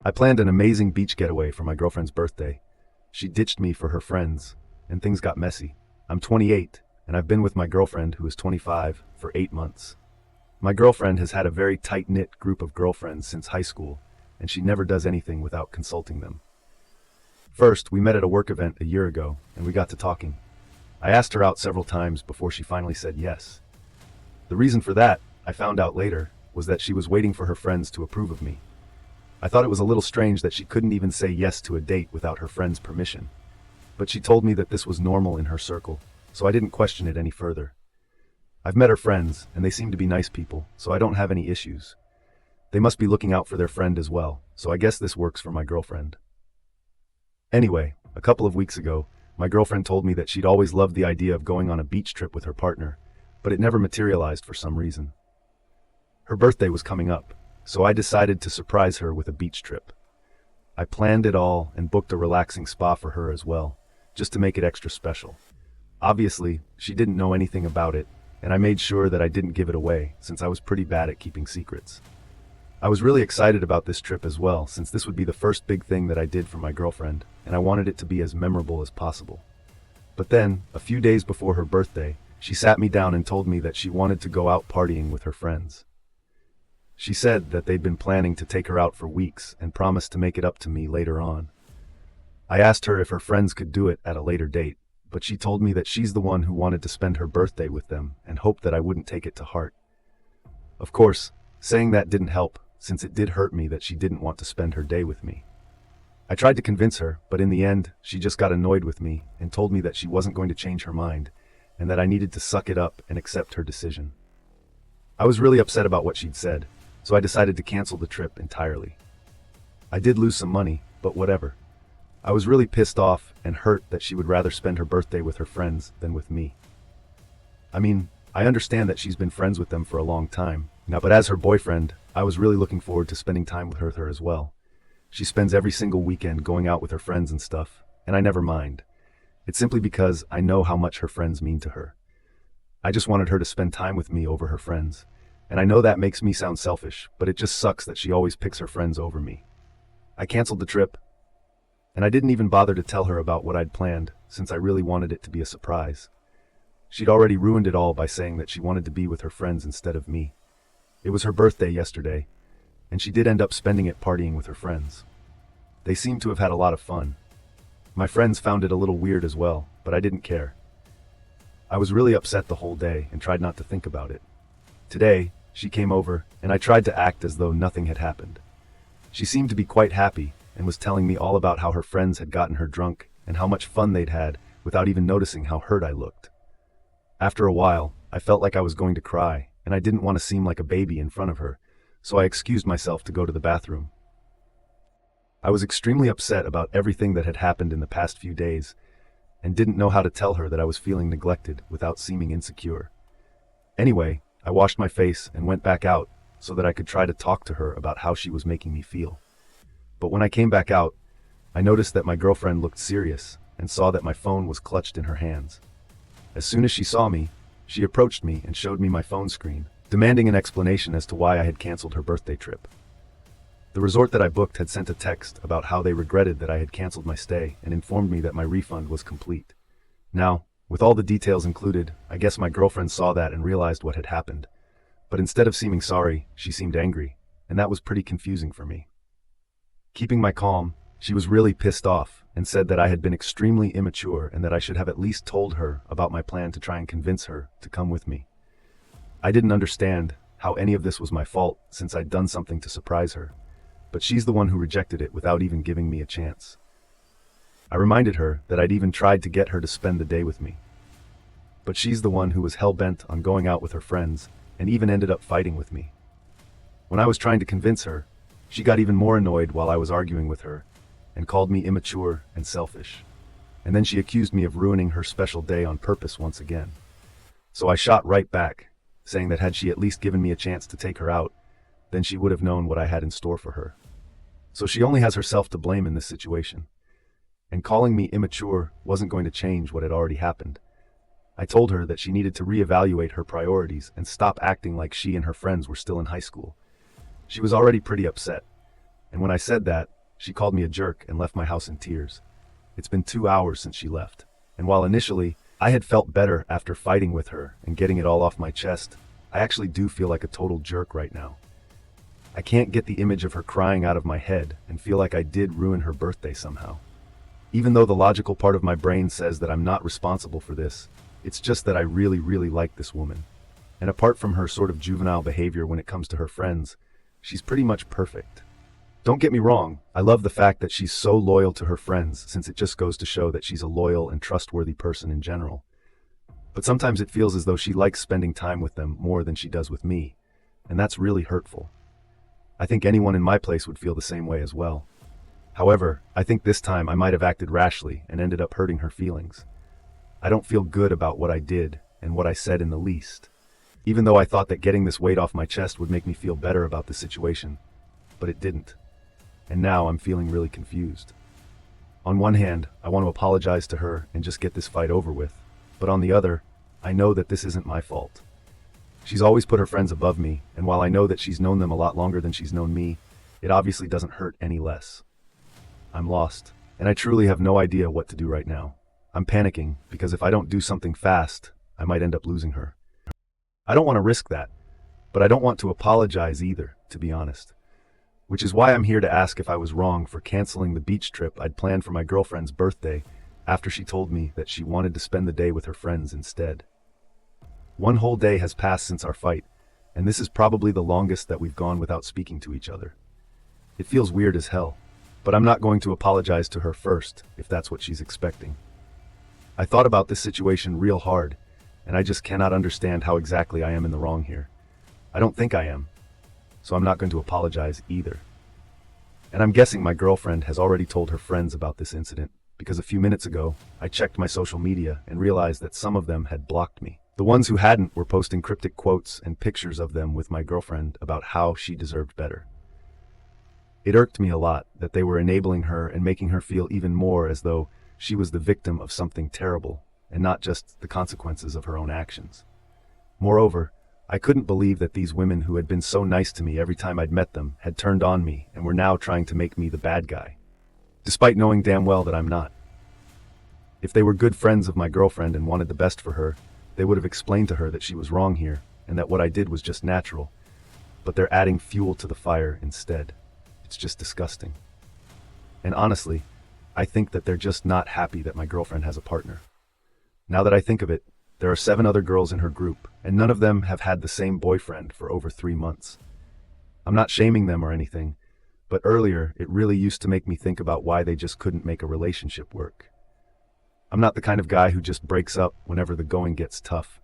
I planned an amazing beach getaway for my girlfriend's birthday. She ditched me for her friends, and things got messy. I'm 28, and I've been with my girlfriend, who is 25, for 8 months. My girlfriend has had a very tight-knit group of girlfriends since high school, and she never does anything without consulting them. First, we met at a work event a year ago, and we got to talking. I asked her out several times before she finally said yes. The reason for that, I found out later, was that she was waiting for her friends to approve of me. I thought it was a little strange that she couldn't even say yes to a date without her friend's permission. But she told me that this was normal in her circle, so I didn't question it any further. I've met her friends, and they seem to be nice people, so I don't have any issues. They must be looking out for their friend as well, so I guess this works for my girlfriend. Anyway, a couple of weeks ago, my girlfriend told me that she'd always loved the idea of going on a beach trip with her partner, but it never materialized for some reason. Her birthday was coming up, so I decided to surprise her with a beach trip. I planned it all and booked a relaxing spa for her as well, just to make it extra special. Obviously, she didn't know anything about it, and I made sure that I didn't give it away, since I was pretty bad at keeping secrets. I was really excited about this trip as well, since this would be the first big thing that I did for my girlfriend, and I wanted it to be as memorable as possible. But then, a few days before her birthday, she sat me down and told me that she wanted to go out partying with her friends. She said that they'd been planning to take her out for weeks and promised to make it up to me later on. I asked her if her friends could do it at a later date, but she told me that she's the one who wanted to spend her birthday with them and hoped that I wouldn't take it to heart. Of course, saying that didn't help, since it did hurt me that she didn't want to spend her day with me. I tried to convince her, but in the end, she just got annoyed with me and told me that she wasn't going to change her mind, and that I needed to suck it up and accept her decision. I was really upset about what she'd said, so I decided to cancel the trip entirely. I did lose some money, but whatever. I was really pissed off and hurt that she would rather spend her birthday with her friends than with me. I mean, I understand that she's been friends with them for a long time now, but as her boyfriend, I was really looking forward to spending time with her as well. She spends every single weekend going out with her friends and stuff, and I never mind. It's simply because I know how much her friends mean to her. I just wanted her to spend time with me over her friends. And I know that makes me sound selfish, but it just sucks that she always picks her friends over me. I canceled the trip, and I didn't even bother to tell her about what I'd planned, since I really wanted it to be a surprise. She'd already ruined it all by saying that she wanted to be with her friends instead of me. It was her birthday yesterday, and she did end up spending it partying with her friends. They seemed to have had a lot of fun. My friends found it a little weird as well, but I didn't care. I was really upset the whole day and tried not to think about it. Today, she came over, and I tried to act as though nothing had happened. She seemed to be quite happy, and was telling me all about how her friends had gotten her drunk, and how much fun they'd had, without even noticing how hurt I looked. After a while, I felt like I was going to cry, and I didn't want to seem like a baby in front of her, so I excused myself to go to the bathroom. I was extremely upset about everything that had happened in the past few days, and didn't know how to tell her that I was feeling neglected without seeming insecure. Anyway, I washed my face and went back out so that I could try to talk to her about how she was making me feel. But when I came back out, I noticed that my girlfriend looked serious and saw that my phone was clutched in her hands. As soon as she saw me, she approached me and showed me my phone screen, demanding an explanation as to why I had canceled her birthday trip. The resort that I booked had sent a text about how they regretted that I had canceled my stay and informed me that my refund was complete. Now, with all the details included, I guess my girlfriend saw that and realized what had happened. But instead of seeming sorry, she seemed angry, and that was pretty confusing for me. Keeping my calm, she was really pissed off and said that I had been extremely immature and that I should have at least told her about my plan to try and convince her to come with me. I didn't understand how any of this was my fault since I'd done something to surprise her, but she's the one who rejected it without even giving me a chance. I reminded her that I'd even tried to get her to spend the day with me. But she's the one who was hell-bent on going out with her friends and even ended up fighting with me. When I was trying to convince her, she got even more annoyed while I was arguing with her and called me immature and selfish. And then she accused me of ruining her special day on purpose once again. So I shot right back, saying that had she at least given me a chance to take her out, then she would have known what I had in store for her. So she only has herself to blame in this situation. And calling me immature wasn't going to change what had already happened. I told her that she needed to reevaluate her priorities and stop acting like she and her friends were still in high school. She was already pretty upset, And when I said that, she called me a jerk and left my house in tears. It's been 2 hours since she left. And while initially, I had felt better after fighting with her and getting it all off my chest, I actually do feel like a total jerk right now. I can't get the image of her crying out of my head and feel like I did ruin her birthday somehow. Even though the logical part of my brain says that I'm not responsible for this, it's just that I really, really like this woman. And apart from her sort of juvenile behavior when it comes to her friends, she's pretty much perfect. Don't get me wrong, I love the fact that she's so loyal to her friends, since it just goes to show that she's a loyal and trustworthy person in general. But sometimes it feels as though she likes spending time with them more than she does with me, and that's really hurtful. I think anyone in my place would feel the same way as well. However, I think this time I might have acted rashly and ended up hurting her feelings. I don't feel good about what I did and what I said in the least, even though I thought that getting this weight off my chest would make me feel better about the situation, but it didn't. And now I'm feeling really confused. On one hand, I want to apologize to her and just get this fight over with, but on the other, I know that this isn't my fault. She's always put her friends above me, and while I know that she's known them a lot longer than she's known me, it obviously doesn't hurt any less. I'm lost, and I truly have no idea what to do right now. I'm panicking because if I don't do something fast, I might end up losing her. I don't want to risk that, but I don't want to apologize either, to be honest. Which is why I'm here to ask if I was wrong for canceling the beach trip I'd planned for my girlfriend's birthday after she told me that she wanted to spend the day with her friends instead. One whole day has passed since our fight, and this is probably the longest that we've gone without speaking to each other. It feels weird as hell, but I'm not going to apologize to her first if that's what she's expecting. I thought about this situation real hard, and I just cannot understand how exactly I am in the wrong here. I don't think I am, so I'm not going to apologize either. And I'm guessing my girlfriend has already told her friends about this incident, because a few minutes ago, I checked my social media and realized that some of them had blocked me. The ones who hadn't were posting cryptic quotes and pictures of them with my girlfriend about how she deserved better. It irked me a lot that they were enabling her and making her feel even more as though she was the victim of something terrible and not just the consequences of her own actions. Moreover, I couldn't believe that these women who had been so nice to me every time I'd met them had turned on me and were now trying to make me the bad guy, despite knowing damn well that I'm not. If they were good friends of my girlfriend and wanted the best for her, they would have explained to her that she was wrong here and that what I did was just natural, but they're adding fuel to the fire instead. It's just disgusting. And honestly, I think that they're just not happy that my girlfriend has a partner. Now that I think of it, there are 7 other girls in her group, and none of them have had the same boyfriend for over 3 months. I'm not shaming them or anything, but earlier it really used to make me think about why they just couldn't make a relationship work. I'm not the kind of guy who just breaks up whenever the going gets tough,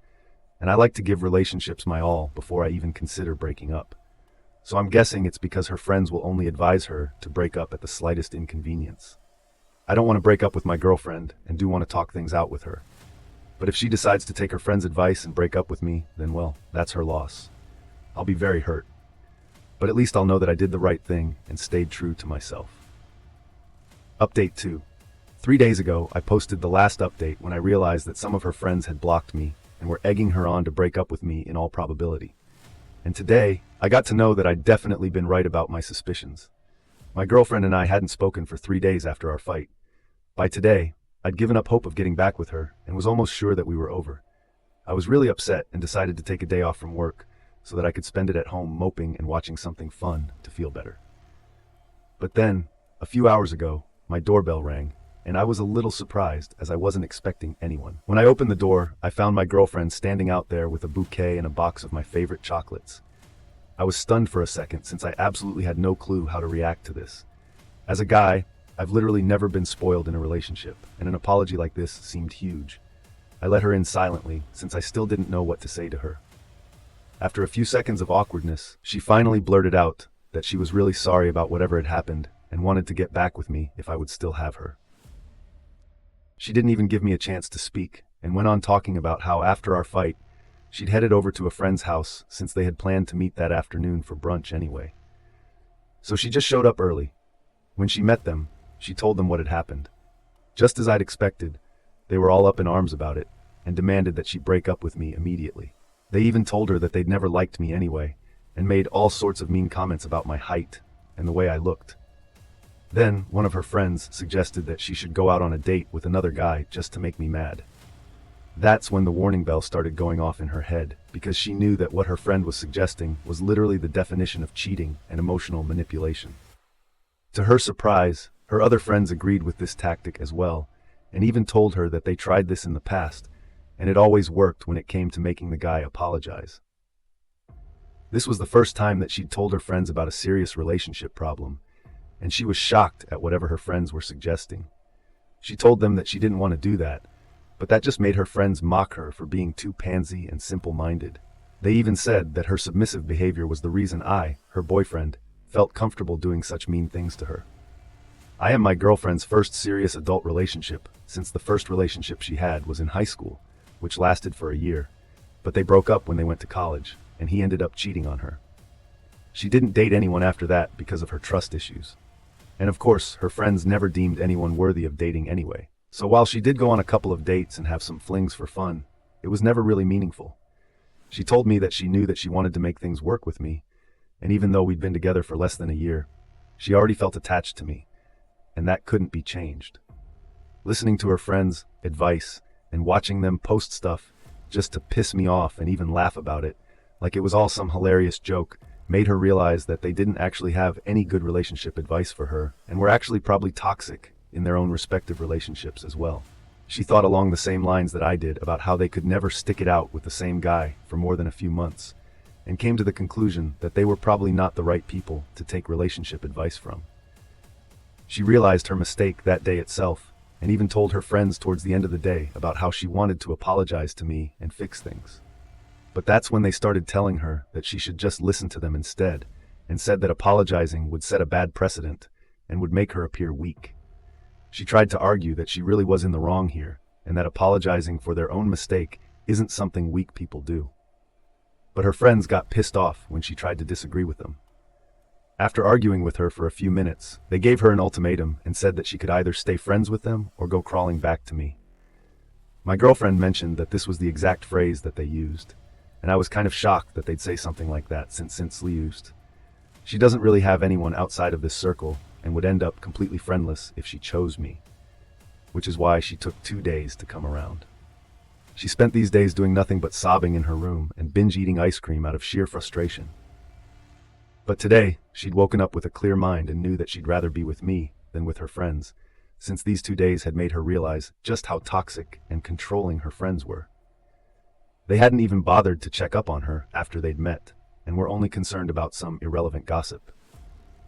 and I like to give relationships my all before I even consider breaking up. So I'm guessing it's because her friends will only advise her to break up at the slightest inconvenience. I don't want to break up with my girlfriend and do want to talk things out with her. But if she decides to take her friend's advice and break up with me, then well, that's her loss. I'll be very hurt. But at least I'll know that I did the right thing and stayed true to myself. Update 2. 3 days ago, I posted the last update when I realized that some of her friends had blocked me and were egging her on to break up with me in all probability. And today, I got to know that I'd definitely been right about my suspicions. My girlfriend and I hadn't spoken for 3 days after our fight. By today, I'd given up hope of getting back with her and was almost sure that we were over. I was really upset and decided to take a day off from work so that I could spend it at home moping and watching something fun to feel better. But then, a few hours ago, my doorbell rang, and I was a little surprised as I wasn't expecting anyone. When I opened the door, I found my girlfriend standing out there with a bouquet and a box of my favorite chocolates. I was stunned for a second since I absolutely had no clue how to react to this. As a guy, I've literally never been spoiled in a relationship, and an apology like this seemed huge. I let her in silently since I still didn't know what to say to her. After a few seconds of awkwardness, she finally blurted out that she was really sorry about whatever had happened and wanted to get back with me if I would still have her. She didn't even give me a chance to speak and went on talking about how after our fight, she'd headed over to a friend's house since they had planned to meet that afternoon for brunch anyway. So she just showed up early. When she met them, she told them what had happened. Just as I'd expected, they were all up in arms about it and demanded that she break up with me immediately. They even told her that they'd never liked me anyway and made all sorts of mean comments about my height, and the way I looked. Then, one of her friends suggested that she should go out on a date with another guy just to make me mad. That's when the warning bell started going off in her head, because she knew that what her friend was suggesting was literally the definition of cheating and emotional manipulation. To her surprise, her other friends agreed with this tactic as well, and even told her that they tried this in the past, and it always worked when it came to making the guy apologize. This was the first time that she'd told her friends about a serious relationship problem, and she was shocked at whatever her friends were suggesting. She told them that she didn't want to do that, but that just made her friends mock her for being too pansy and simple-minded. They even said that her submissive behavior was the reason I, her boyfriend, felt comfortable doing such mean things to her. I am my girlfriend's first serious adult relationship, since the first relationship she had was in high school, which lasted for a year, but they broke up when they went to college, and he ended up cheating on her. She didn't date anyone after that because of her trust issues. And of course, her friends never deemed anyone worthy of dating anyway. So while she did go on a couple of dates and have some flings for fun, it was never really meaningful. She told me that she knew that she wanted to make things work with me, and even though we'd been together for less than a year, she already felt attached to me, and that couldn't be changed. Listening to her friends' advice and watching them post stuff just to piss me off and even laugh about it, like it was all some hilarious joke, made her realize that they didn't actually have any good relationship advice for her, and were actually probably toxic in their own respective relationships as well. She thought along the same lines that I did about how they could never stick it out with the same guy for more than a few months, and came to the conclusion that they were probably not the right people to take relationship advice from. She realized her mistake that day itself, and even told her friends towards the end of the day about how she wanted to apologize to me and fix things. But that's when they started telling her that she should just listen to them instead, and said that apologizing would set a bad precedent and would make her appear weak. She tried to argue that she really was in the wrong here, and that apologizing for their own mistake isn't something weak people do. But her friends got pissed off when she tried to disagree with them. After arguing with her for a few minutes, they gave her an ultimatum and said that she could either stay friends with them or go crawling back to me. My girlfriend mentioned that this was the exact phrase that they used, and I was kind of shocked that they'd say something like that since used. She doesn't really have anyone outside of this circle and would end up completely friendless if she chose me, which is why she took 2 days to come around. She spent these days doing nothing but sobbing in her room and binge-eating ice cream out of sheer frustration. But today, she'd woken up with a clear mind and knew that she'd rather be with me than with her friends, since these 2 days had made her realize just how toxic and controlling her friends were. They hadn't even bothered to check up on her after they'd met, and were only concerned about some irrelevant gossip.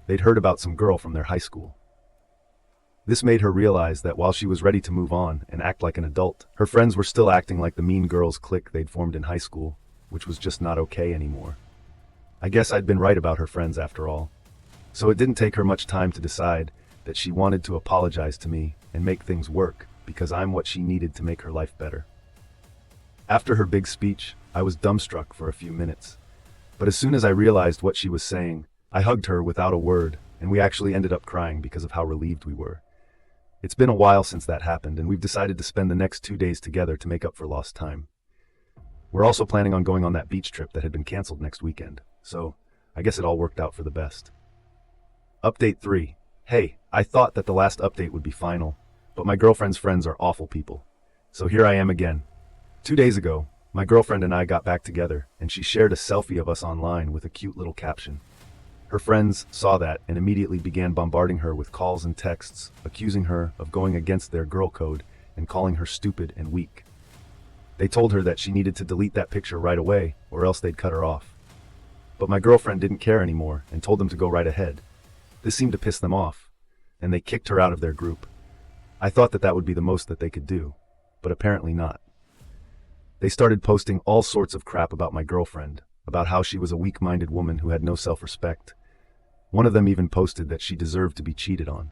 They'd heard about some girl from their high school. This made her realize that while she was ready to move on and act like an adult, her friends were still acting like the mean girls clique they'd formed in high school, which was just not okay anymore. I guess I'd been right about her friends after all. So it didn't take her much time to decide that she wanted to apologize to me and make things work, because I'm what she needed to make her life better. After her big speech, I was dumbstruck for a few minutes. But as soon as I realized what she was saying, I hugged her without a word, and we actually ended up crying because of how relieved we were. It's been a while since that happened, and we've decided to spend the next 2 days together to make up for lost time. We're also planning on going on that beach trip that had been canceled next weekend, so I guess it all worked out for the best. Update 3. Hey, I thought that the last update would be final, but my girlfriend's friends are awful people. So here I am again. 2 days ago, my girlfriend and I got back together, and she shared a selfie of us online with a cute little caption. Her friends saw that and immediately began bombarding her with calls and texts, accusing her of going against their girl code and calling her stupid and weak. They told her that she needed to delete that picture right away, or else they'd cut her off. But my girlfriend didn't care anymore and told them to go right ahead. This seemed to piss them off, and they kicked her out of their group. I thought that that would be the most that they could do, but apparently not. They started posting all sorts of crap about my girlfriend, about how she was a weak-minded woman who had no self-respect. One of them even posted that she deserved to be cheated on.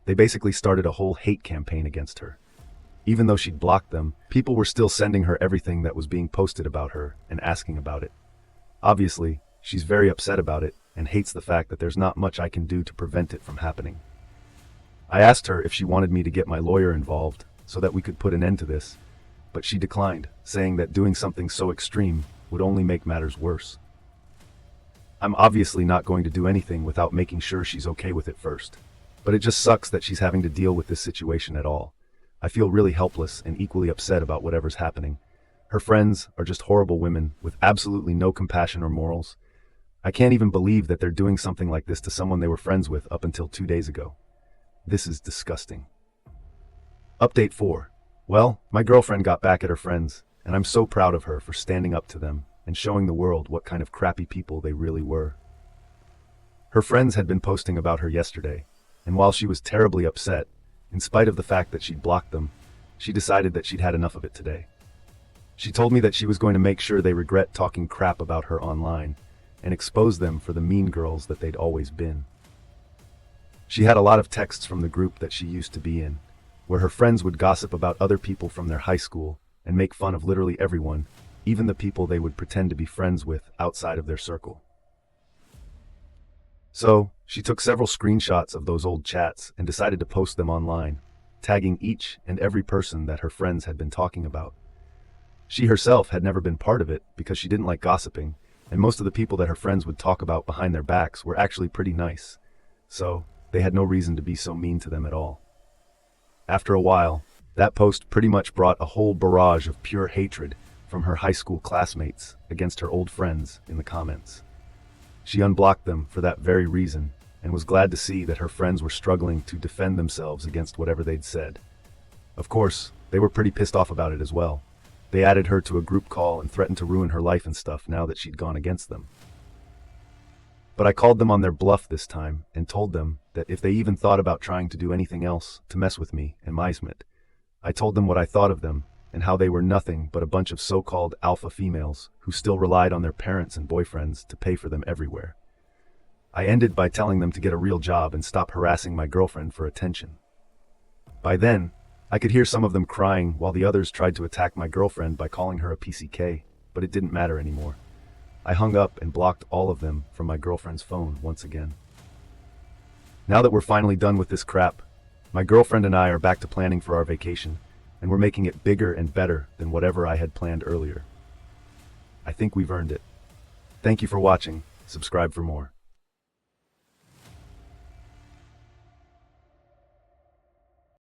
They basically started a whole hate campaign against her. Even though she'd blocked them, people were still sending her everything that was being posted about her and asking about it. Obviously, she's very upset about it and hates the fact that there's not much I can do to prevent it from happening. I asked her if she wanted me to get my lawyer involved so that we could put an end to this, but she declined, saying that doing something so extreme would only make matters worse. I'm obviously not going to do anything without making sure she's okay with it first. But it just sucks that she's having to deal with this situation at all. I feel really helpless and equally upset about whatever's happening. Her friends are just horrible women with absolutely no compassion or morals. I can't even believe that they're doing something like this to someone they were friends with up until 2 days ago. This is disgusting. Update 4. Well, my girlfriend got back at her friends, and I'm so proud of her for standing up to them and showing the world what kind of crappy people they really were. Her friends had been posting about her yesterday, and while she was terribly upset, in spite of the fact that she'd blocked them, she decided that she'd had enough of it today. She told me that she was going to make sure they regret talking crap about her online and expose them for the mean girls that they'd always been. She had a lot of texts from the group that she used to be in, where her friends would gossip about other people from their high school and make fun of literally everyone, even the people they would pretend to be friends with outside of their circle. So, she took several screenshots of those old chats and decided to post them online, tagging each and every person that her friends had been talking about. She herself had never been part of it because she didn't like gossiping, and most of the people that her friends would talk about behind their backs were actually pretty nice. So, they had no reason to be so mean to them at all. After a while, that post pretty much brought a whole barrage of pure hatred from her high school classmates against her old friends in the comments. She unblocked them for that very reason and was glad to see that her friends were struggling to defend themselves against whatever they'd said. Of course, they were pretty pissed off about it as well. They added her to a group call and threatened to ruin her life and stuff now that she'd gone against them. But I called them on their bluff this time and told them that if they even thought about trying to do anything else to mess with me and Maismet, I told them what I thought of them and how they were nothing but a bunch of so-called alpha females who still relied on their parents and boyfriends to pay for them everywhere. I ended by telling them to get a real job and stop harassing my girlfriend for attention. By then, I could hear some of them crying while the others tried to attack my girlfriend by calling her a PCK, but it didn't matter anymore. I hung up and blocked all of them from my girlfriend's phone once again. Now that we're finally done with this crap, my girlfriend and I are back to planning for our vacation, and we're making it bigger and better than whatever I had planned earlier. I think we've earned it. Thank you for watching. Subscribe for more.